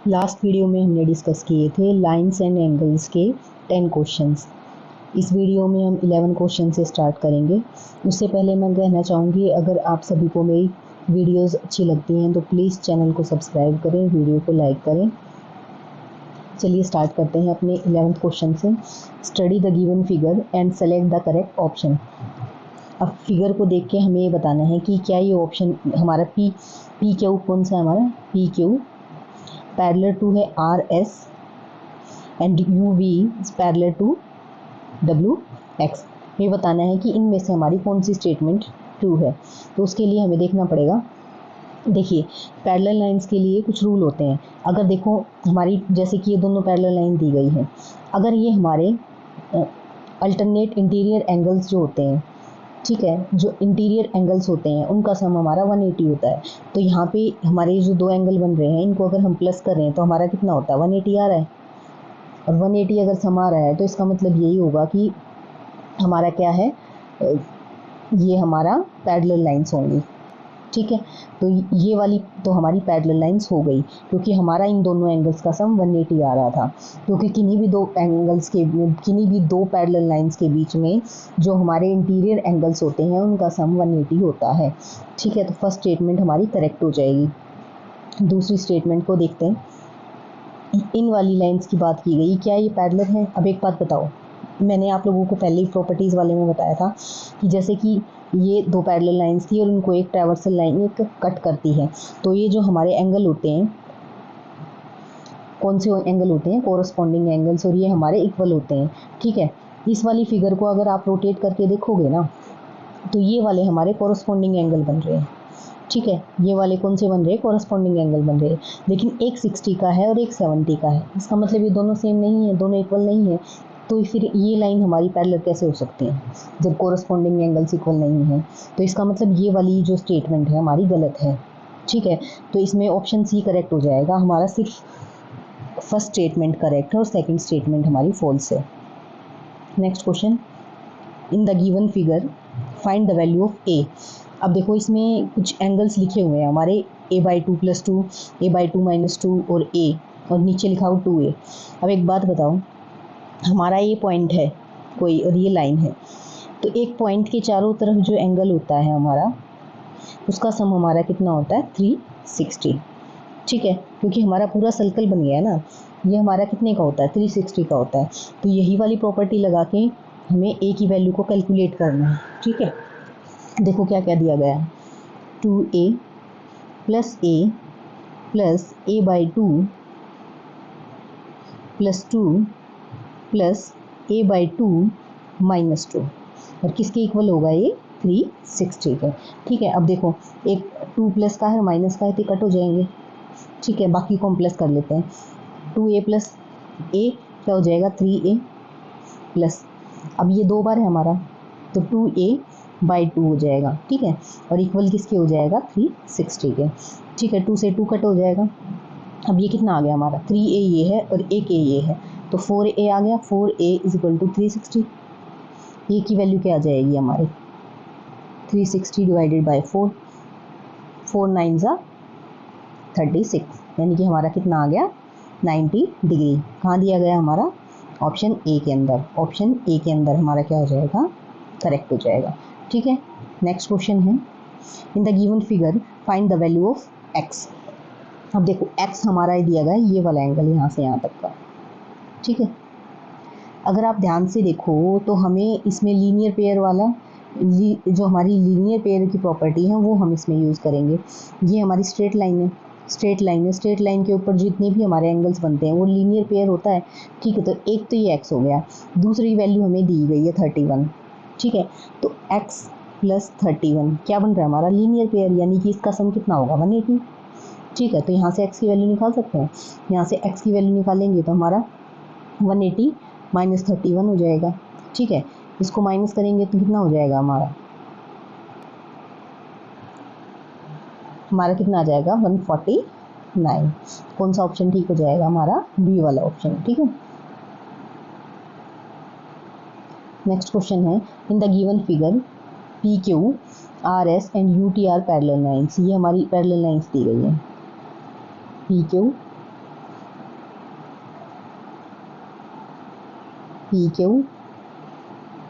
Last video में हमने discuss किए थे लाइंस एंड एंगल्स के 10 क्वेश्चंस। इस वीडियो में हम 11 क्वेश्चन से स्टार्ट करेंगे। उससे पहले मैं कहना चाहूँगी, अगर आप सभी को मेरी वीडियोस अच्छी लगती हैं तो प्लीज़ चैनल को सब्सक्राइब करें, वीडियो को लाइक करें। चलिए स्टार्ट करते हैं अपने 11th क्वेश्चन से। Study the given figure and select the correct option. अब फिगर को देख के हमें ये बताना है कि क्या ये ऑप्शन हमारा पी क्यू कौन सा है, हमारा पी क्यू पैरेलल टू है R S and U V parallel to W X. ये बताना है कि इनमें से हमारी कौन सी स्टेटमेंट ट्रू है। तो उसके लिए हमें देखना पड़ेगा। देखिए, पैरेलल लाइंस के लिए कुछ रूल होते हैं। अगर देखो हमारी जैसे कि ये दोनों पैरेलल लाइन दी गई है, अगर ये हमारे अल्टरनेट इंटीरियर एंगल्स जो होते हैं, ठीक है, जो इंटीरियर एंगल्स होते हैं उनका सम हमारा 180 होता है। तो यहाँ पे हमारे जो दो एंगल बन रहे हैं इनको अगर हम प्लस कर रहे हैं तो हमारा कितना होता है, 180 आ रहा है। और 180 अगर सम आ रहा है तो इसका मतलब यही होगा कि हमारा क्या है, ये हमारा पैरेलल लाइंस होंगी। ठीक है, तो ये वाली तो हमारी पैरेलल लाइंस हो गई, क्योंकि हमारा इन दोनों एंगल्स का सम 180 आ रहा था। क्योंकि किन्हीं भी दो पैरेलल लाइंस के बीच में जो हमारे इंटीरियर एंगल्स होते हैं उनका सम 180 होता है। ठीक है, तो फर्स्ट स्टेटमेंट हमारी करेक्ट हो जाएगी। दूसरी स्टेटमेंट को देखते हैं। इन वाली लाइंस की बात की गई, क्या ये पैरेलल है? अब एक बात बताओ, मैंने आप लोगों को पहले ही प्रॉपर्टीज़ वाले में बताया था कि जैसे कि ये दो पैरेलल लाइंस थी और उनको एक ट्रैवर्सल लाइन एक कट करती है, तो ये जो हमारे एंगल होते हैं, कौन से एंगल होते हैं, कोरस्पॉन्डिंग एंगल्स, और ये हमारे इक्वल होते हैं। ठीक है, इस वाली फिगर को अगर आप रोटेट करके देखोगे ना, तो ये वाले हमारे कोरस्पॉन्डिंग एंगल बन रहे हैं। ठीक है, ये वाले कौन से बन रहे हैं, कोरस्पॉन्डिंग एंगल बन रहे हैं। लेकिन एक 60 का है और एक 70 का है, इसका मतलब ये दोनों सेम नहीं है, दोनों इक्वल नहीं है। तो फिर ये लाइन हमारी पैरेलल कैसे हो सकती है जब कोरस्पॉन्डिंग एंगल्स इक्वल नहीं है? तो इसका मतलब ये वाली जो स्टेटमेंट है हमारी गलत है। ठीक है, तो इसमें ऑप्शन सी करेक्ट हो जाएगा हमारा। सिर्फ फर्स्ट स्टेटमेंट करेक्ट है और सेकंड स्टेटमेंट हमारी फॉल्स है। Next question, in the given figure find the value of A. अब देखो इसमें कुछ एंगल्स लिखे हुए हैं हमारे, a/2 + 2, a/2 - 2 और a, और नीचे लिखा हो 2a। अब एक बात बताओ, हमारा ये पॉइंट है कोई और ये लाइन है, तो एक पॉइंट के चारों तरफ जो एंगल होता है हमारा, उसका सम हमारा कितना होता है, 360। ठीक है, क्योंकि हमारा पूरा सर्कल बन गया है ना, ये हमारा कितने का होता है, 360 का होता है। तो यही वाली प्रॉपर्टी लगा के हमें ए की वैल्यू को कैलकुलेट करना है। ठीक है, देखो क्या क्या दिया गया है, 2a + a + a/2 + 2 + a/2 - 2, और किसके इक्वल होगा ये, 360 के। ठीक है, अब देखो एक 2 प्लस का है माइनस का है तो कट हो जाएंगे। ठीक है, बाकी को हम प्लस कर लेते हैं। 2a + a क्या हो जाएगा, 3a प्लस, अब ये दो बार है हमारा तो 2a/2 हो जाएगा। ठीक है, और इक्वल किसके हो जाएगा, 360 के। ठीक है, 2 से 2 कट हो जाएगा। अब ये कितना आ गया हमारा, 3a ये है और एक a ये है, तो 4a आ गया। 4a = 360। a की वैल्यू क्या आ जाएगी हमारी, 360 / 4, 4 9 ज़ा 36, यानी कि हमारा कितना आ गया, 90 डिग्री। कहाँ दिया गया हमारा, ऑप्शन ए के अंदर। ऑप्शन ए के अंदर हमारा क्या हो जाएगा, करेक्ट हो जाएगा। ठीक है, नेक्स्ट क्वेश्चन है, in the given figure find the value of x. अब देखो एक्स हमारा ही दिया गया है, ये वाला एंगल यहाँ से यहाँ तक का। ठीक है, अगर आप ध्यान से देखो तो हमें इसमें लीनियर पेयर वाला जो हमारी लीनियर पेयर की प्रॉपर्टी है वो हम इसमें यूज़ करेंगे। ये हमारी स्ट्रेट लाइन है, स्ट्रेट लाइन के ऊपर जितने भी हमारे एंगल्स बनते हैं वो लीनियर पेयर होता है। ठीक है, तो एक तो ये एक्स हो गया, दूसरी वैल्यू हमें दी गई है 31। ठीक है, तो एक्स + 31 क्या बन रहा है हमारा, लीनियर पेयर, यानी कि इसका सम कितना होगा, 180। ठीक है, तो यहाँ से एक्स की वैल्यू निकाल सकते हैं। यहाँ से एक्स की वैल्यू निकालेंगे तो हमारा 180 - 31 हो जाएगा। ठीक है, इसको माइनस करेंगे तो कितना हो जाएगा हमारा कितना आ जाएगा, 149। कौन सा ऑप्शन ठीक हो जाएगा हमारा, बी वाला ऑप्शन। ठीक है, नेक्स्ट क्वेश्चन है, in the given figure P Q R S and U T R parallel lines. ये हमारी पैरेलल लाइन्स दी गई है, P Q P Q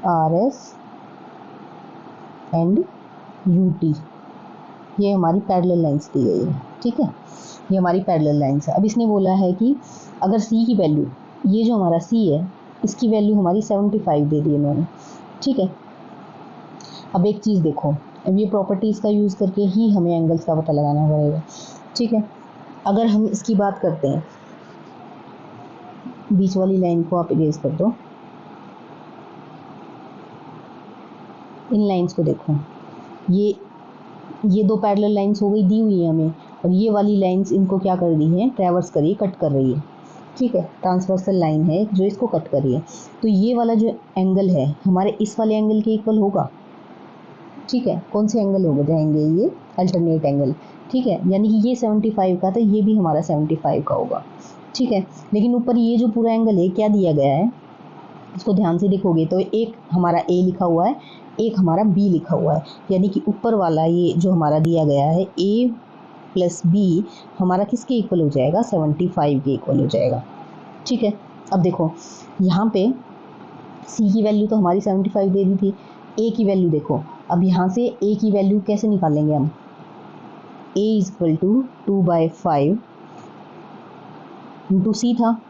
R S and U T, ये हमारी पैरेलल लाइंस दी गई है। ठीक है, ये हमारी पैरेलल लाइंस है। अब इसने बोला है कि अगर सी की वैल्यू, ये जो हमारा सी है इसकी वैल्यू हमारी 75 दे दी इन्होंने। ठीक है, अब एक चीज़ देखो, अब ये प्रॉपर्टीज़ का यूज़ करके ही हमें एंगल्स का पता लगाना पड़ेगा। ठीक है, अगर हम इसकी बात करते हैं, बीच वाली लाइन को आप इरेज कर दो, इन लाइंस को देखो, ये दो पैरेलल लाइंस हो गई दी हुई है हमें, और ये वाली लाइंस इनको क्या कर रही है, ट्रैवर्स कर रही है, कट कर रही है। ठीक है, ट्रांसवर्सल लाइन है जो इसको कट कर रही है। तो ये वाला जो एंगल है हमारे इस वाले एंगल के इक्वल होगा। ठीक है, कौन से एंगल हो जाएंगे, ये अल्टरनेट एंगल। ठीक है, यानी कि ये 75 का था, ये भी हमारा 75 का होगा। ठीक है, लेकिन ऊपर ये जो पूरा एंगल है क्या दिया गया है, इसको ध्यान से देखोगे तो एक हमारा ए लिखा हुआ है, एक हमारा बी लिखा हुआ है, यानी कि ऊपर वाला ये जो हमारा दिया गया है ए प्लस बी हमारा किसके इक्वल हो जाएगा, 75 के इक्वल हो जाएगा। ठीक है, अब देखो यहाँ पे सी की वैल्यू तो हमारी 75 दे दी थी, ए की वैल्यू देखो, अब यहाँ से ए की वैल्यू कैसे निकालेंगे हम, ए इज इक्वल टू 2/5 इंटू सी था।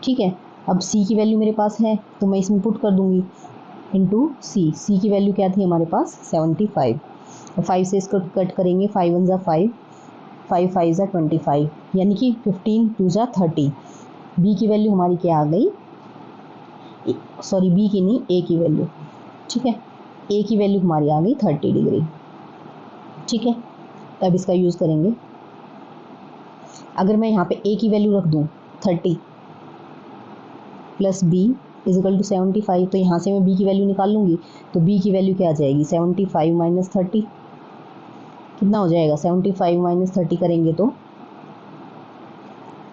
ठीक है, अब सी की वैल्यू मेरे पास है तो मैं इसमें पुट कर दूंगी इंटू सी, सी की वैल्यू क्या थी हमारे पास 75, और 5 से इसको कट करेंगे, 5 1 ज़ा 5, 5 5 ज़ा 25, यानी कि 15 2 ज़ा 30। बी की वैल्यू हमारी क्या आ गई, सॉरी बी की नहीं, ए की वैल्यू। ठीक है, ए की वैल्यू हमारी आ गई 30 डिग्री। ठीक है, तब इसका यूज़ करेंगे। अगर मैं यहाँ पे ए की वैल्यू रख दूँ 30 plus B is equal to 75, तो यहाँ से मैं बी की वैल्यू निकाल लूँगी, तो बी की वैल्यू क्या आ जाएगी, 75 माइनस 30, कितना हो जाएगा, 75 माइनस 30 करेंगे तो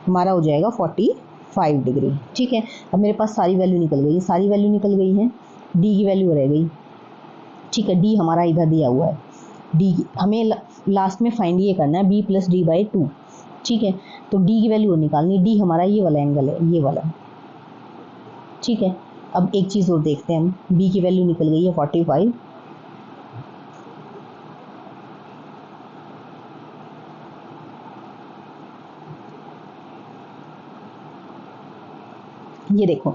हमारा हो जाएगा 45 डिग्री। ठीक है, अब मेरे पास सारी वैल्यू निकल गई, सारी वैल्यू निकल गई है, डी की वैल्यू रह गई। ठीक है, डी हमारा इधर दिया हुआ है, डी हमें लास्ट में फाइंड ये करना है बी प्लस डी बाई 2। ठीक है, तो डी की वैल्यू निकालनी, डी हमारा ये वाला एंगल है, ये वाला। ठीक है, अब एक चीज़ और देखते हैं हम, बी की वैल्यू निकल गई है 45, ये देखो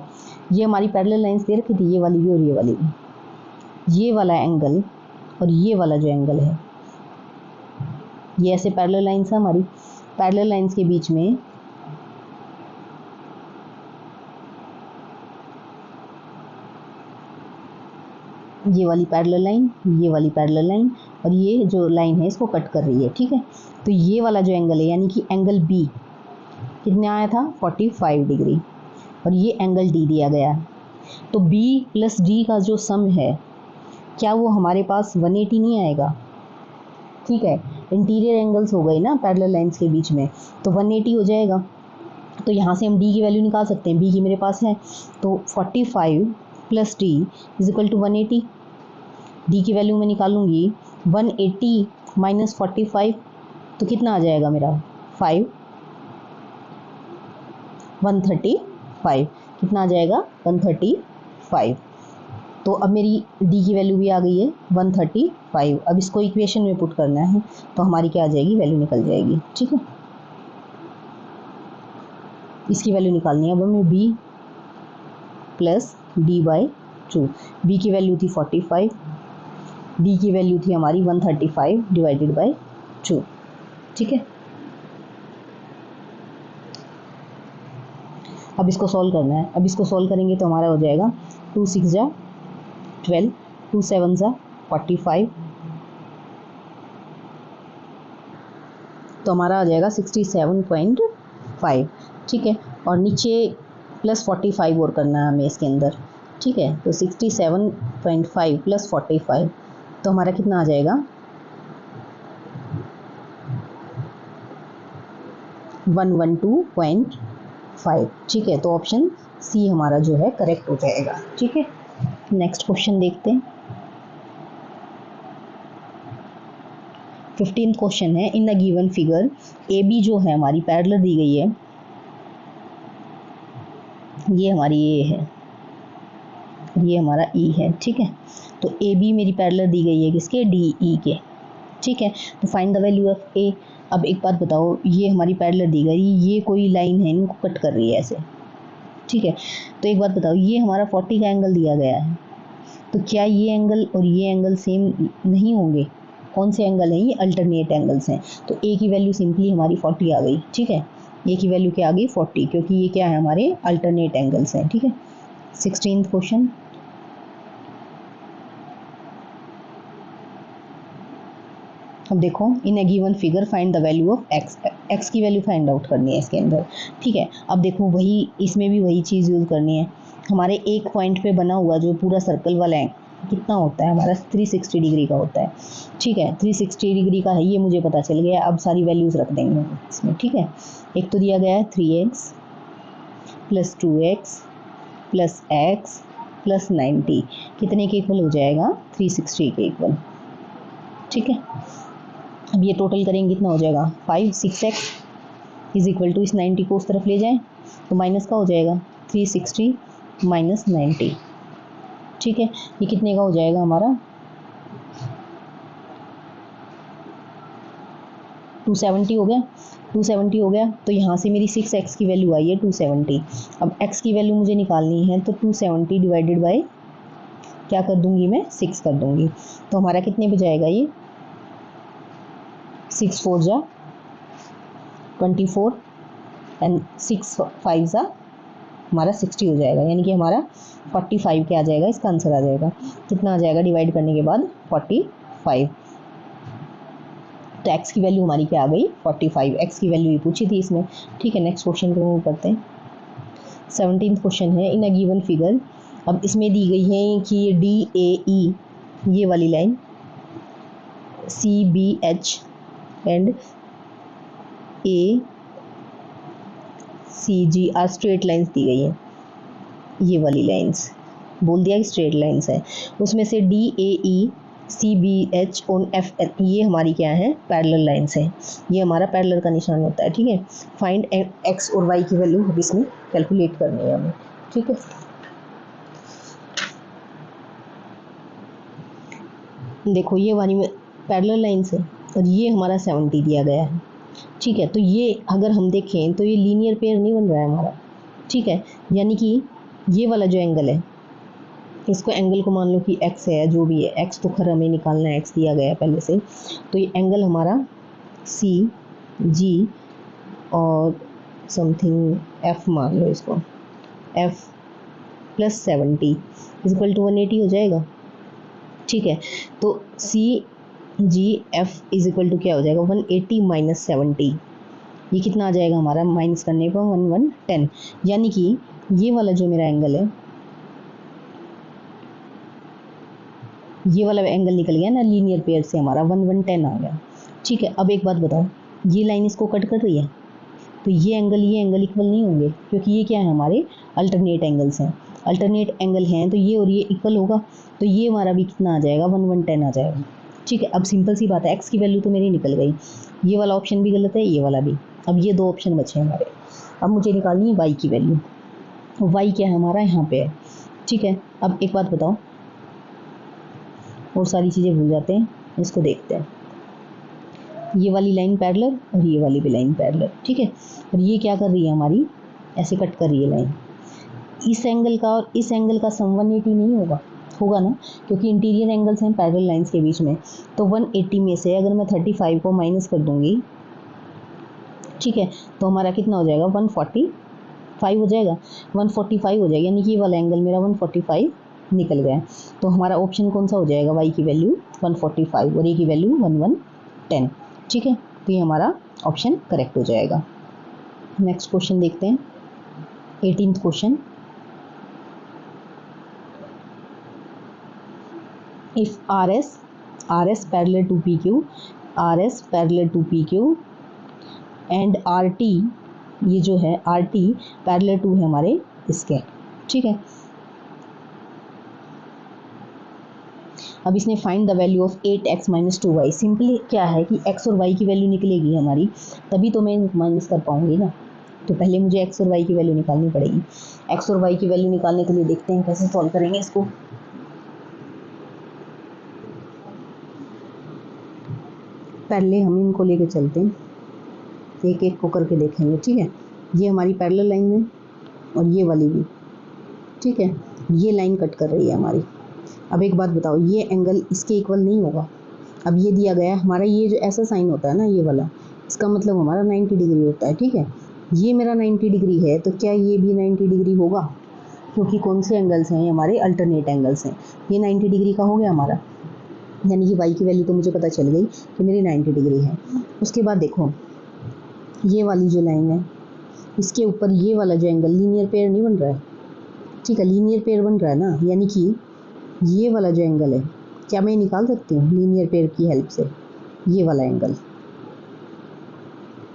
ये हमारी पैरेलल लाइंस दे रखी थी, ये वाली भी और ये वाली भी, ये वाला एंगल और ये वाला जो एंगल है, ये ऐसे पैरेलल लाइंस है हमारी, पैरेलल लाइंस के बीच में ये वाली पैरेलल लाइन, ये वाली पैरेलल लाइन, और ये जो लाइन है इसको कट कर रही है। ठीक है, तो ये वाला जो एंगल है यानी कि एंगल बी कितने आया था, 45 डिग्री, और ये एंगल डी दिया गया। तो बी प्लस डी का जो सम है क्या वो हमारे पास 180 नहीं आएगा। ठीक है, इंटीरियर एंगल्स हो गए ना पैरेलल लाइंस के बीच में, तो 180 हो जाएगा। तो यहाँ से हम डी की वैल्यू निकाल सकते हैं, बी की मेरे पास है, तो 45 plus D is equal to 180। D की वैल्यू मैं निकालूंगी 180 माइनस 45, तो कितना आ जाएगा मेरा 5, 135, कितना आ जाएगा 135। तो अब मेरी डी की वैल्यू भी आ गई है 135। अब इसको इक्वेशन में पुट करना है तो हमारी क्या आ जाएगी, वैल्यू निकल जाएगी। ठीक है, इसकी वैल्यू निकालनी है अब हमें, B plus D by 2। B की वैल्यू थी 45, डी की वैल्यू थी हमारी 135 डिवाइडेड बाई 2। ठीक है, अब इसको सॉल्व करना है। अब इसको सॉल्व करेंगे तो हमारा हो जाएगा 2 6 जा 12, 2 7 जा 45, तो हमारा आ जाएगा 67.5। ठीक है, और नीचे प्लस 45 और करना है हमें इसके अंदर। ठीक है, तो 67.5 प्लस 45, तो हमारा कितना आ जाएगा 112.5। ठीक है, तो ऑप्शन सी हमारा जो है करेक्ट हो जाएगा। ठीक है, नेक्स्ट क्वेश्चन देखते हैं। 15th क्वेश्चन है, in the given figure A B जो है हमारी पैरेलल दी गई है, ये हमारी ए है, ये हमारा ई है, ठीक है। तो ए बी मेरी पैरेलल दी गई है किसके, डी ई के, ठीक है। तो find the value of A. अब एक बात बताओ, ये हमारी पैरेलल दी गई, ये कोई लाइन है इनको कट कर रही है ऐसे, ठीक है। तो एक बात बताओ, ये हमारा 40 का एंगल दिया गया है, तो क्या ये एंगल और ये एंगल सेम नहीं होंगे? कौन से एंगल हैं ये? अल्टरनेट एंगल्स हैं। तो ए की वैल्यू सिंपली हमारी 40 आ गई, ठीक है। ए की वैल्यू क्या आ गई? 40, क्योंकि ये क्या है, हमारे अल्टरनेट एंगल्स हैं, ठीक है। 16th क्वेश्चन, अब देखो, in a given figure find the value of X. X की वैल्यू फाइंड आउट करनी है इसके अंदर, ठीक है। अब देखो, वही इसमें भी वही चीज़ यूज़ करनी है। हमारे एक पॉइंट पे बना हुआ जो पूरा सर्कल वाला है कितना होता है हमारा? 360 डिग्री का होता है, ठीक है। 360 डिग्री का है, ये मुझे पता चल गया। अब सारी वैल्यूज़ रख देंगे इसमें, ठीक है। एक तो दिया गया है 3x + 2x + x + 90, कितने के इक्वल हो जाएगा? 360 के इक्वल, ठीक है। अब ये टोटल करेंगे कितना हो जाएगा? 5 6x = इस 90 को उस तरफ ले जाएं तो माइनस का हो जाएगा 360 - 90, ठीक है। ये कितने का हो जाएगा हमारा? 270 हो गया। 270 हो गया, तो यहाँ से मेरी 6x की वैल्यू आई है 270। अब x की वैल्यू मुझे निकालनी है, तो 270 डिवाइडेड बाय क्या कर दूंगी मैं? 6 कर दूंगी। तो हमारा कितने पे जाएगा ये? 6 4 जा 24 एंड 6 5 जा हमारा 60 हो जाएगा, यानी कि हमारा 45 क्या आ जाएगा? इसका आंसर आ जाएगा। कितना आ जाएगा डिवाइड करने के बाद? 45। तो x की वैल्यू हमारी क्या आ गई? 45। x की वैल्यू ही पूछी थी इसमें, ठीक है। नेक्स्ट क्वेश्चन को मूव करते हैं। 17th क्वेश्चन है, इन अ गिवन फिगर। अब इसमें दी गई है कि ये DAE, ये वाली line, CBH and ACG are straight lines दी गई है। ये वाली लाइंस बोल दिया कि स्ट्रेट लाइंस है। उसमें से DAE CBH और FN ये हमारी क्या है? पैरेलल लाइंस है। ये हमारा पैरेलल का निशान होता है, ठीक है। फाइंड x और y की वैल्यू अब इसमें कैलकुलेट करनी है हमें, ठीक है। देखो, ये हमारी पैरेलल लाइंस है और ये हमारा 70 दिया गया है, ठीक है। तो ये अगर हम देखें तो ये लीनियर पेयर नहीं बन रहा है हमारा, ठीक है। यानी कि ये वाला जो एंगल है, इसको एंगल को मान लो कि x है, जो भी है x तो खैर हमें निकालना है, x दिया गया है पहले से। तो ये एंगल हमारा CG और समथिंग F मान लो इसको, F + 70 = 180 हो जाएगा, ठीक है। तो CGF = क्या हो जाएगा? 180 - 70, ये कितना आ जाएगा हमारा? माइनस करने पर 1110, यानी कि ये वाला जो मेरा एंगल है, ये वाला एंगल निकल गया ना लीनियर पेयर से, हमारा 1110 आ गया, ठीक है। अब एक बात बताओ, ये लाइन इसको कट कर रही है, तो ये एंगल इक्वल नहीं होंगे, क्योंकि ये क्या है? हमारे अल्टरनेट एंगल्स हैं। अल्टरनेट एंगल हैं तो ये और ये इक्वल होगा, तो ये हमारा भी कितना आ जाएगा? 1110 आ जाएगा, ठीक है। अब सिंपल सी बात है, एक्स की वैल्यू तो मेरी निकल गई, ये वाला ऑप्शन भी गलत है, ये वाला भी। अब ये दो ऑप्शन बचे हमारे। अब मुझे निकालनी है वाई की वैल्यू। वाई क्या है हमारा? यहाँ पे है, ठीक है। अब एक बात बताओ, और सारी चीज़ें भूल जाते हैं, इसको देखते हैं। ये वाली लाइन पैरेलल और ये वाली भी लाइन पैरेलल, ठीक है। और ये क्या कर रही है हमारी? ऐसे कट कर रही है लाइन। इस एंगल का और इस एंगल का सम 180 नहीं होगा? होगा ना, क्योंकि इंटीरियर एंगल्स हैं पैरेलल लाइंस के बीच में। तो 180 में से अगर मैं 35 को माइनस कर दूंगी, ठीक है, तो हमारा कितना हो जाएगा? 145 हो जाएगा, 145 हो जाएगा, यानी कि ये वाला एंगल मेरा 145 निकल गया। तो हमारा ऑप्शन कौन सा हो जाएगा? वाई की वैल्यू 145 और ए की वैल्यू 1110, ठीक है। तो ये हमारा ऑप्शन करेक्ट हो जाएगा। नेक्स्ट क्वेश्चन देखते हैं, 18th question. If RS parallel to PQ, RS parallel to PQ and RT, ये जो है RT parallel to है हमारे इसके, ठीक है। अब इसने find the value of 8x - 2y। Simply क्या है कि x और y की वैल्यू निकलेगी हमारी, तभी तो मैं माइनस कर पाऊंगी ना, तो पहले मुझे एक्स और वाई की वैल्यू निकालनी पड़ेगी। एक्स और वाई की वैल्यू निकालने के लिए देखते हैं कैसे सॉल्व करेंगे इसको। पहले हम इनको लेके चलते हैं, एक एक को करके देखेंगे, ठीक है। ये हमारी पैरेलल लाइन है और ये वाली भी, ठीक है। ये लाइन कट कर रही है हमारी। अब एक बात बताओ, ये एंगल इसके इक्वल नहीं होगा। अब ये दिया गया है हमारा, ये जो ऐसा साइन होता है ना ये वाला, इसका मतलब हमारा 90 डिग्री होता है, ठीक है। ये मेरा 90 डिग्री है, तो क्या ये भी 90 डिग्री होगा? क्योंकि कौन से एंगल्स हैं, ये हमारे अल्टरनेट एंगल्स हैं। ये 90 डिग्री का हो गया हमारा, यानी कि वाई की वैल्यू तो मुझे पता चल गई कि मेरी 90 डिग्री है। उसके बाद देखो, ये वाली जो लाइन है इसके ऊपर ये वाला जो एंगल, लीनियर पेयर नहीं बन रहा है, ठीक है, लीनियर पेयर बन रहा है ना, यानी कि ये वाला जो एंगल है, क्या मैं निकाल सकती हूँ लीनियर पेयर की हेल्प से? ये वाला एंगल,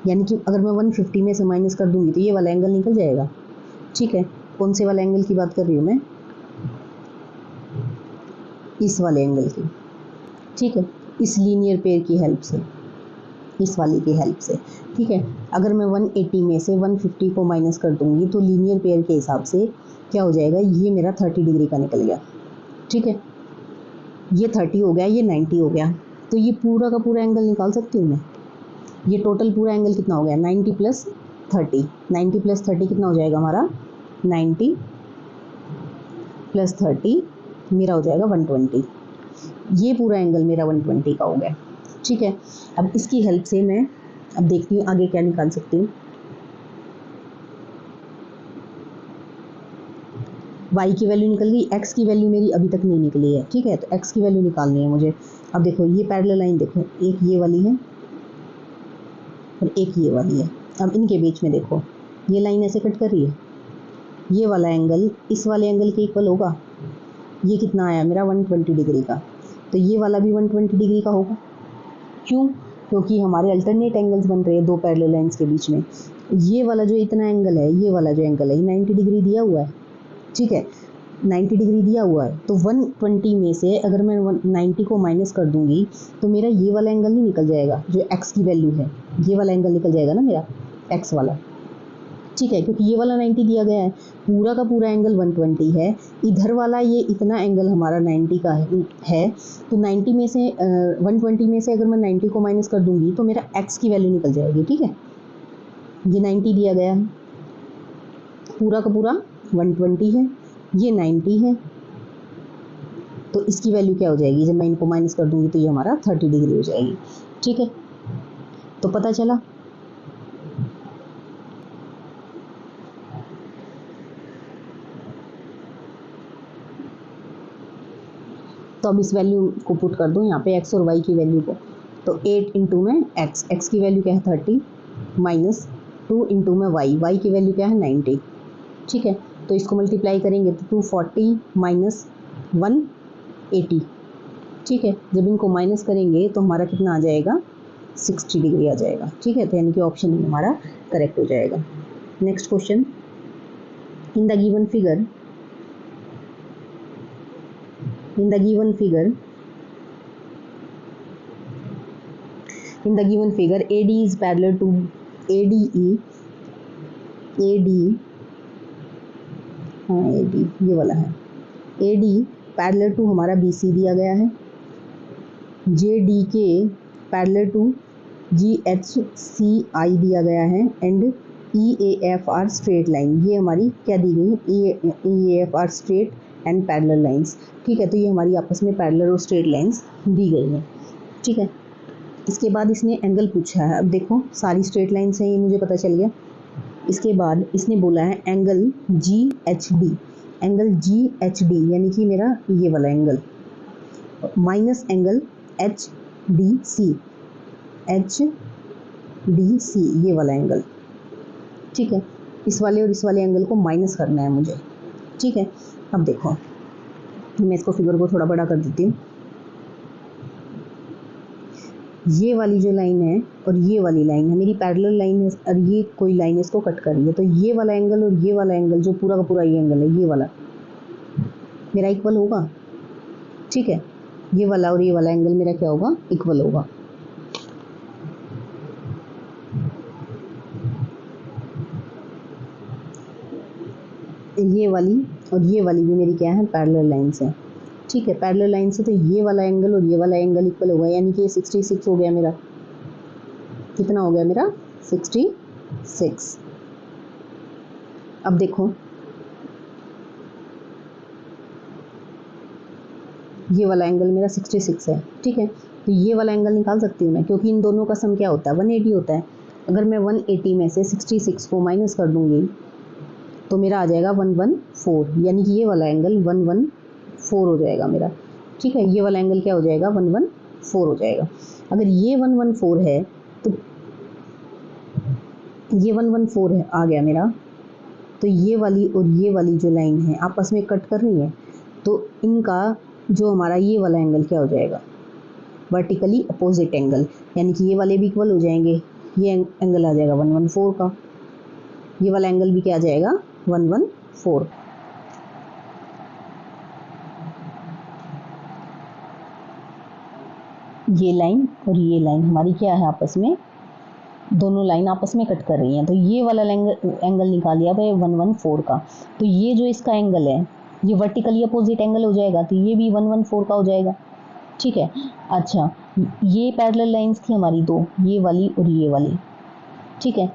यानी कि अगर मैं 150 में से माइनस कर दूंगी तो ये वाला एंगल निकल जाएगा, ठीक है। कौन से वाले एंगल की बात कर रही हूँ मैं? इस वाले एंगल की, ठीक है, इस लीनियर पेयर की हेल्प से, इस वाली की हेल्प से, ठीक है। अगर मैं 180 में से 150 को माइनस कर दूंगी तो लीनियर पेयर के हिसाब से क्या हो जाएगा, ये मेरा 30 डिग्री का निकल गया, ठीक है। ये 30 हो गया, ये 90 हो गया, तो ये पूरा का पूरा एंगल निकाल सकती हूँ मैं। ये टोटल पूरा एंगल कितना हो गया, 90 प्लस 30, 90 प्लस 30 कितना हो जाएगा हमारा, 90 प्लस 30 मेरा हो जाएगा 120। ये पूरा एंगल मेरा 120 का हो गया, ठीक है। अब इसकी हेल्प से मैं अब देखती हूँ आगे क्या निकाल सकती हूँ। y की वैल्यू निकल गई, x की वैल्यू मेरी अभी तक नहीं निकली है, ठीक है। तो x की वैल्यू निकालनी है मुझे। अब देखो ये पैरेलल लाइन, देखो एक ये वाली है और एक ये वाली है। अब इनके बीच में देखो ये लाइन ऐसे कट कर रही है, ये वाला एंगल इस वाले एंगल के इक्वल होगा। ये कितना आया मेरा 120 डिग्री का, तो ये वाला भी 120 डिग्री का होगा। क्यों? क्योंकि हमारे अल्टरनेट एंगल्स बन रहे हैं दो पैरेलल लाइंस के बीच में। ये वाला जो इतना एंगल है, ये वाला जो एंगल है, ये 90 डिग्री दिया हुआ है, ठीक है, 90 डिग्री दिया हुआ है। तो 120 में से अगर मैं 90 को माइनस कर दूंगी तो मेरा ये वाला एंगल नहीं निकल जाएगा, जो x की वैल्यू है, ये वाला एंगल निकल जाएगा ना मेरा, x वाला, ठीक है। क्योंकि ये वाला 90 दिया गया है, पूरा का पूरा एंगल 120 है, इधर वाला ये इतना एंगल हमारा 90 का है। तो 90 में से 120 में से अगर मैं 90 को माइनस कर दूंगी तो मेरा x की वैल्यू निकल जाएगी, ठीक है। ये 90 दिया गया है, पूरा का पूरा 120 है, ये 90 है, तो इसकी वैल्यू क्या हो जाएगी, जब मैं इनको माइनस कर दूंगी तो ये हमारा 30 डिग्री हो जाएगी, ठीक है। तो पता चला। तो अब इस वैल्यू को पुट कर दो यहाँ पे, x और y की वैल्यू को। तो 8 इंटू में x की वैल्यू क्या है 30, माइनस 2 इंटू में y की वैल्यू क्या है 90, ठीक है। तो इसको मल्टीप्लाई करेंगे तो 240 माइनस 180, ठीक है। जब इनको माइनस करेंगे तो हमारा कितना आ जाएगा, 60 डिग्री आ जाएगा, ठीक है। तो यानी कि ऑप्शन हमारा करेक्ट हो जाएगा। Next question, in the given figure, in the given figure AD is parallel to ADE ये वाला है, AD पैरेलल टू हमारा BC दिया गया है, JDK पैरेलल टू GHCI दिया गया है, एंड EAFR स्ट्रेट लाइन, ये हमारी क्या दी गई है, EAFR straight and parallel lines, ठीक है। तो ये हमारी आपस में पैरेलल और स्ट्रेट लाइंस दी गई हैं, ठीक है। इसके बाद इसने एंगल पूछा है। अब देखो सारी स्ट्रेट लाइंस हैं, ये मुझे पता चल गया। इसके बाद इसने बोला है एंगल GHD, एंगल GHD यानी कि मेरा ये वाला एंगल, माइनस एंगल HDC ये वाला एंगल, ठीक है। इस वाले और इस वाले एंगल को माइनस करना है मुझे, ठीक है। अब देखो मैं इसको फिगर को थोड़ा बड़ा कर देती हूँ। ये वाली जो लाइन है और ये वाली लाइन है मेरी पैरेलल लाइन है, और ये कोई लाइन इसको कट कर रही है। तो ये वाला एंगल और ये वाला एंगल, जो पूरा का पूरा ये एंगल है, ये वाला मेरा इक्वल होगा, ठीक है। ये वाला और ये वाला एंगल मेरा क्या होगा, इक्वल होगा। ये वाली और ये वाली भी मेरी क्या है, पैरेलल लाइन्स हैं। ठीक है, पैरेलल लाइन से तो ये वाला एंगल और ये वाला एंगल इक्वल होगा, यानी कि ये 66 हो गया मेरा। कितना हो गया मेरा, 66। अब देखो ये वाला एंगल मेरा 66 है। ठीक है, तो ये वाला एंगल निकाल सकती हूँ मैं, क्योंकि इन दोनों का सम क्या होता है, 180 होता है। अगर मैं 180 में से 66 को माइनस कर दूंगी तो मेरा आ जाएगा 114, यानी कि ये वाला एंगल 114 हो जाएगा मेरा। ठीक है, ये वाला एंगल क्या हो जाएगा, 114 हो जाएगा। अगर ये 114 है तो ये 114 है आ गया मेरा, तो ये वाली और ये वाली जो लाइन है आपस में कट कर रही है, तो इनका जो हमारा ये वाला एंगल क्या हो जाएगा, वर्टिकली अपोजिट एंगल, यानी कि ये वाले भी इक्वल हो जाएंगे। ये एंगल आ जाएगा 114 का, ये वाला एंगल भी क्या आ जाएगा, 114। ये लाइन और ये लाइन हमारी क्या है, आपस में दोनों लाइन आपस में कट कर रही हैं, तो ये वाला एंगल निकाल लिया भाई 114 का। तो ये जो इसका एंगल है ये वर्टिकली अपोजिट एंगल हो जाएगा, तो ये भी 114 का हो जाएगा। ठीक है, अच्छा ये पैरेलल लाइंस थी हमारी दो, ये वाली और ये वाली। ठीक है,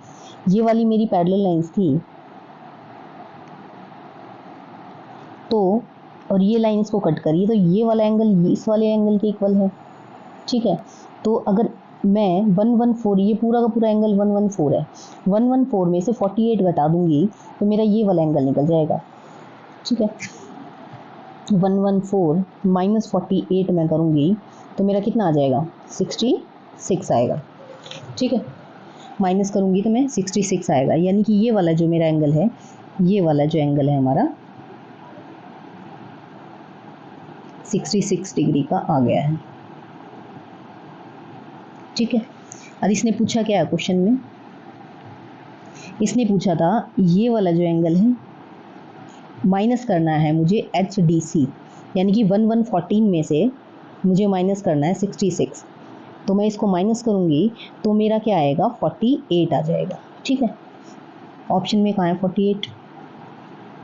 ये वाली मेरी पैरेलल लाइंस थी, तो और ये लाइन इसको कट करी, तो ये वाला एंगल इस वाले एंगल के इक्वल है। ठीक है, तो अगर मैं 114, ये पूरा का पूरा एंगल 114 है, 114 में से 48 घटा दूंगी तो मेरा ये वाला एंगल निकल जाएगा। ठीक है, 114 माइनस 48 मैं करूँगी तो मेरा कितना आ जाएगा, 66 आएगा। ठीक है, माइनस करूँगी तो मैं 66 आएगा, यानी कि ये वाला जो मेरा एंगल है, ये वाला जो एंगल है हमारा 66 डिग्री का आ गया है। ठीक है, अब इसने पूछा क्या है क्वेश्चन में, इसने पूछा था ये वाला जो एंगल है माइनस करना है मुझे HDC, यानी कि 114 में से मुझे माइनस करना है 66, तो मैं इसको माइनस करूँगी तो मेरा क्या आएगा, 48 आ जाएगा। ठीक है, ऑप्शन में कहाँ है 48,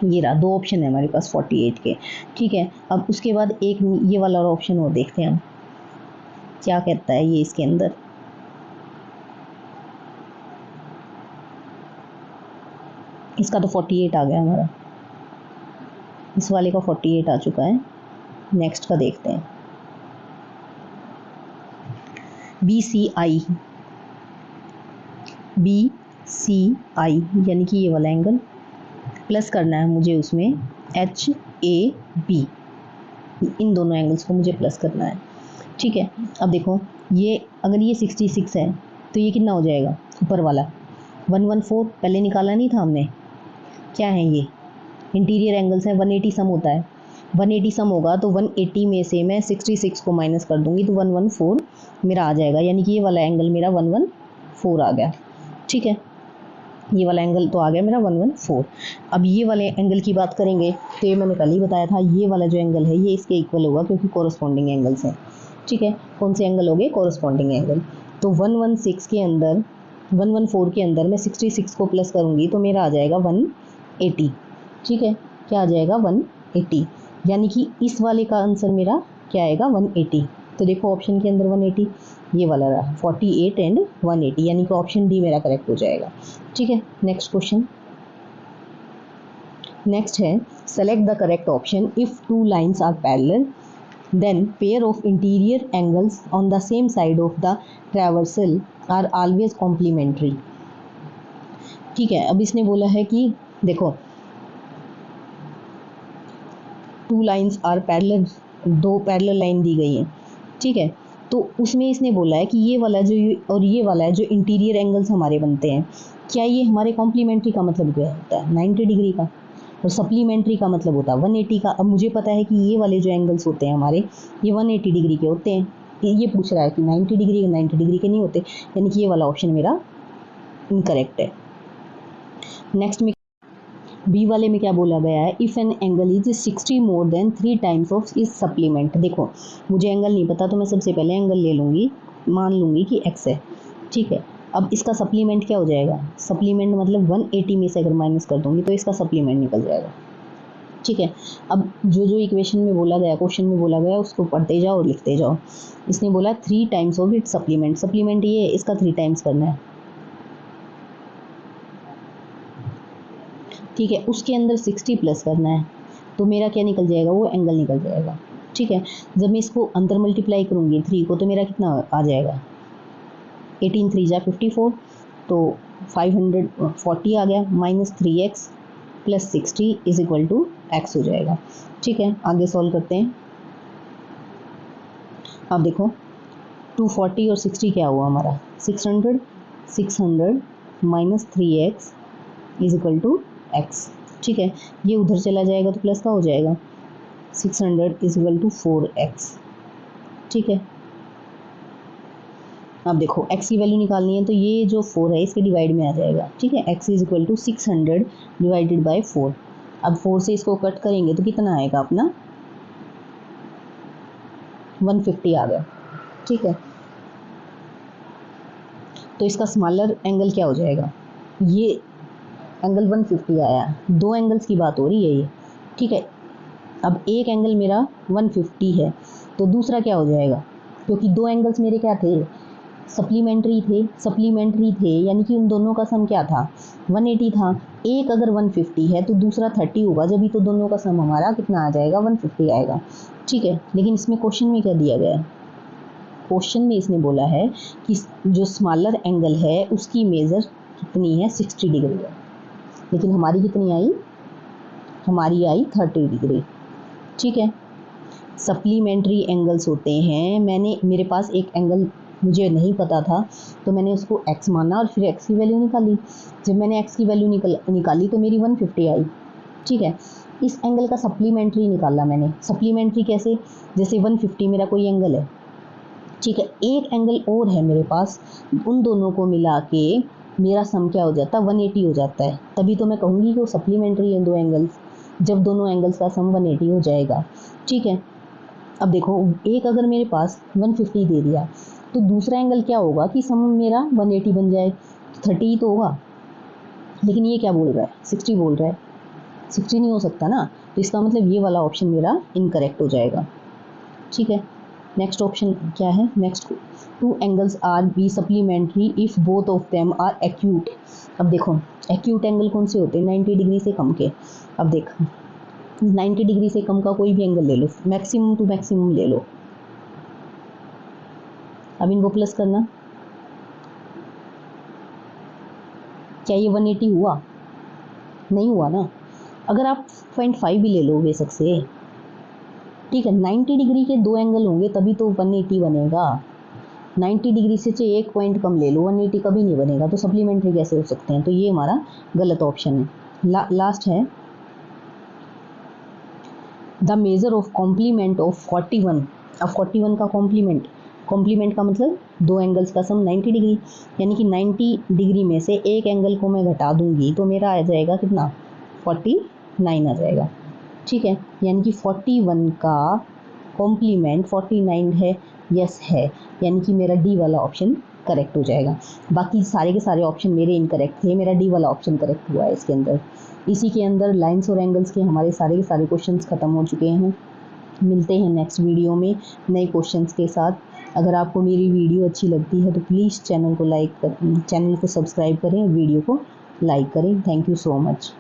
ये रहा, दो ऑप्शन है हमारे पास 48 के। ठीक है, अब उसके बाद एक ये वाला ऑप्शन और देखते हैं हम क्या कहता है ये इसके अंदर। इसका तो 48 आ गया हमारा, इस वाले का 48 आ चुका है। नेक्स्ट का देखते हैं, BCI, यानी कि ये वाला एंगल प्लस करना है मुझे उसमें HAB, इन दोनों एंगल्स को मुझे प्लस करना है। ठीक है, अब देखो ये अगर ये 66 है तो ये कितना हो जाएगा, ऊपर वाला 114 पहले निकाला नहीं था हमने, क्या है ये इंटीरियर एंगल्स है, 180 सम होता है, 180 सम होगा तो 180 में से मैं 66 को माइनस कर दूंगी तो 114 मेरा आ जाएगा, यानी कि ये वाला एंगल मेरा 114 आ गया। ठीक है, ये वाला एंगल तो आ गया मेरा 114। अब ये वाले एंगल की बात करेंगे तो ये मैंने कल ही बताया था, ये वाला जो एंगल है ये इसके इक्वल होगा, क्योंकि कोरस्पॉन्डिंग एंगल्स हैं। ठीक है, कौन से एंगल हो गए, कोरस्पॉन्डिंग एंगल। तो 114 के अंदर मैं 66 को प्लस करूँगी तो मेरा आ जाएगा 180। ठीक है, क्या आ जाएगा 180, यानी कि इस वाले का आंसर मेरा क्या आएगा 180। तो देखो ऑप्शन के अंदर 180, ये वाला रहा 48 एंड 180, यानी कि ऑप्शन डी मेरा करेक्ट हो जाएगा। ठीक है, नेक्स्ट क्वेश्चन, नेक्स्ट है select the correct option if two lines are parallel then pair of interior angles on the same side of the traversal are always complementary. ठीक है, अब इसने बोला है कि देखो टू लाइन्स आर पैरेलल, दो पैरेलल लाइन दी गई है। ठीक है, तो उसमें इसने बोला है कि ये वाला जो और ये वाला है जो इंटीरियर एंगल्स हमारे बनते हैं, क्या ये हमारे कॉम्प्लीमेंट्री का मतलब क्या होता है, 90 डिग्री का, और सप्लीमेंट्री का मतलब होता है 180 का। अब मुझे पता है कि ये वाले जो एंगल्स होते हैं हमारे ये 180 डिग्री के होते हैं, ये पूछ रहा है कि 90 डिग्री के नहीं होते, यानी कि ये वाला ऑप्शन मेरा इनकरेक्ट है। नेक्स्ट में बी वाले में क्या बोला गया है, if an angle is 60 more than 3 times of is supplement. देखो मुझे एंगल नहीं पता तो मैं सबसे पहले एंगल ले लूँगी, मान लूँगी कि x है। ठीक है, अब इसका सप्लीमेंट क्या हो जाएगा, सप्लीमेंट मतलब 180 में से अगर माइनस कर दूंगी तो इसका सप्लीमेंट निकल जाएगा। ठीक है, अब जो जो इक्वेशन में बोला गया, क्वेश्चन में बोला गया, उसको पढ़ते जाओ और लिखते जाओ। इसने बोला 3 times of it supplement, supplement ये है, इसका 3 टाइम्स करना है। ठीक है, उसके अंदर 60 प्लस करना है, तो मेरा क्या निकल जाएगा, वो एंगल निकल जाएगा। ठीक है, जब मैं इसको अंदर मल्टीप्लाई करूँगी 3 को, तो मेरा कितना आ जाएगा, 18 3 जा 54, तो 540 आ गया, minus 3x plus 60 is equal to x हो जाएगा। ठीक है, आगे सॉल्व करते हैं। अब देखो 240 और 60 क्या हुआ हमारा, 600 minus 3x is equal to x। ठीक है, ये उधर चला जाएगा तो प्लस का हो जाएगा, 600 इज इक्वल टू 4x। ठीक है, अब देखो x की वैल्यू निकालनी है, तो ये जो 4 है इसके डिवाइड में आ जाएगा। ठीक है, x is equal to 600 divided by 4। अब 4 से इसको कट करेंगे तो कितना आएगा अपना, 150 आ गया। ठीक है, तो इसका स्मॉलर एंगल क्या हो जाएगा, ये एंगल 150 आया, 2 एंगल्स की बात हो रही है ये। ठीक है, अब एक एंगल मेरा 150 है, तो दूसरा क्या हो जाएगा, क्योंकि 2 एंगल्स मेरे क्या थे, सप्लीमेंट्री थे, यानी कि उन दोनों का सम क्या था, 180 था। एक अगर 150 है तो दूसरा 30 होगा, जब भी तो दोनों का सम हमारा कितना आ जाएगा, 150 आएगा। ठीक है, लेकिन इसमें क्वेश्चन में क्या दिया गया है, क्वेश्चन में इसने बोला है कि जो स्मॉलर एंगल है उसकी मेजर कितनी है, 60 डिग्री है, लेकिन हमारी कितनी आई, हमारी आई 30 डिग्री। ठीक है, सप्लीमेंट्री एंगल्स होते हैं, मेरे पास एक एंगल मुझे नहीं पता था, तो मैंने उसको x माना और फिर x की वैल्यू निकाली। जब मैंने x की वैल्यू निकाली तो मेरी 150 आई। ठीक है, इस एंगल का सप्लीमेंट्री निकाला मैंने। सप्लीमेंट्री कैसे, जैसे 150 मेरा कोई एंगल है, ठीक है, एक एंगल और है मेरे पास, उन दोनों को मिला के मेरा सम क्या हो जाता है, 180 हो जाता है। तभी तो मैं कहूँगी कि वो सप्लीमेंट्री है 2 एंगल्स, जब दोनों एंगल्स का सम 180 हो जाएगा। ठीक है, अब देखो एक अगर मेरे पास 150 दे दिया तो दूसरा एंगल क्या होगा कि सम मेरा 180 बन जाए, 30 तो होगा, लेकिन ये क्या बोल रहा है, 60 बोल रहा है, 60 नहीं हो सकता ना, तो इसका मतलब ये वाला ऑप्शन मेरा इनकरेक्ट हो जाएगा। ठीक है, नेक्स्ट ऑप्शन क्या है, next 2 angles are be supplementary if both of them are acute. अब देखो एक्यूट एंगल कौन से होते हैं, 90 डिग्री से कम के। अब देख 90 डिग्री से कम का कोई भी एंगल ले लो, मैक्सिमम टू मैक्सिमम ले लो। अब इनको प्लस करना, क्या ये 180 हुआ, नहीं हुआ ना। अगर आप 0.5 भी ले लो बेशक से, ठीक है, 90 डिग्री के 2 एंगल होंगे तभी तो 180 बनेगा। 90 डिग्री से चाहे 1 पॉइंट कम ले लो, 180 कभी नहीं बनेगा, तो सप्लीमेंट्री कैसे हो सकते हैं, तो ये हमारा गलत ऑप्शन है। लास्ट है the measure of complement of 41। अब 41 का कॉम्प्लीमेंट का मतलब 2 एंगल्स का सम 90 डिग्री, यानी कि 90 डिग्री में से एक एंगल को मैं घटा दूंगी तो मेरा आ जाएगा कितना, 49 आ जाएगा। ठीक है, यानी कि 41 का कॉम्प्लीमेंट 49 है, यस है, यानी कि मेरा डी वाला ऑप्शन करेक्ट हो जाएगा। बाकी सारे के सारे ऑप्शन मेरे इनकरेक्ट थे, मेरा डी वाला ऑप्शन करेक्ट हुआ है इसके अंदर। इसी के अंदर लाइंस और एंगल्स के हमारे सारे के सारे क्वेश्चंस ख़त्म हो चुके हैं। मिलते हैं नेक्स्ट वीडियो में नए क्वेश्चंस के साथ। अगर आपको मेरी वीडियो अच्छी लगती है तो प्लीज़ चैनल को सब्सक्राइब करें, वीडियो को लाइक करें। Thank you so much.